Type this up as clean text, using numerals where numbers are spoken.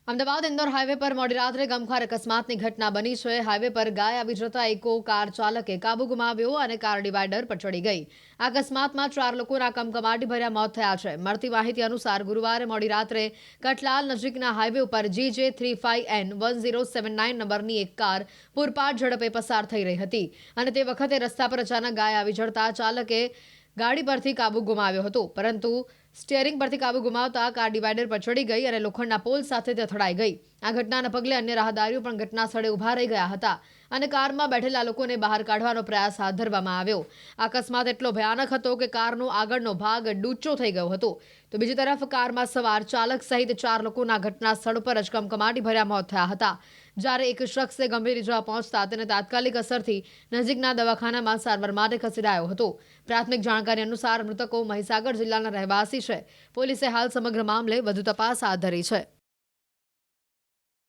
Ahmedabad Indore highway પર મોડી રાત્રે ગમખ્વાર અકસ્માતની ઘટના બની છે। હાઈવે પર ગાય આવી જતા ઇકો કાર ચાલકે કાબુ ગુમાવ્યો અને કાર ડિવાઈડર પર ચડી ગઈ। આ અકસ્માતમાં 4 લોકોના કમકમાટીભર્યા મોત થયા છે। મળતી માહિતી અનુસાર ગુરુવારે મોડી રાત્રે કટલાલ નજીકના હાઈવે ઉપર GJ35N 1079 નંબરની એક કાર પૂરપાટ ઝડપે પસાર થઈ રહી હતી અને તે વખતે રસ્તા પર અચાનક ગાય આવી જતા ચાલકે ગાડી પરથી કાબુ ગુમાવ્યો હતો, પરંતુ સ્ટીયરિંગ પરથી કાબુ ગુમાવતા કાર ડિવાઈડર પર ચડી ગઈ અને લોખંડના પોલ સાથે તે અથડાઈ ગઈ। આ ઘટનાના પગલે અન્ય રાહદારીઓ પણ ઘટના સ્થળે ઊભા રહી ગયા હતા અને કારમાં બેઠેલા લોકોને બહાર કાઢવાનો પ્રયાસ હાથ ધરવામાં આવ્યો। આ અકસ્માત એટલો ભયાનક હતો કે કારનો આગળનો ભાગ ડૂચો થઈ ગયો હતો, તો બીજી તરફ કારમાં સવાર ચાલક સહિત 4 લોકોના ઘટના સ્થળ પર જ કમકમાટીભર્યા મોત થયા હતા, જ્યારે એક શખ્સને ગંભીર ઇજા પહોંચતા તેને તાત્કાલિક અસરથી નજીકના દવાખાનામાં સારવાર માટે ખસેડાયો હતો। પ્રાથમિક જાણકારી અનુસાર મૃતકો મહીસાગર જિલ્લાના રહેવાસી છે। પોલીસે હાલ સમગ્ર મામલે વધુ તપાસ હાથ ધરી છે।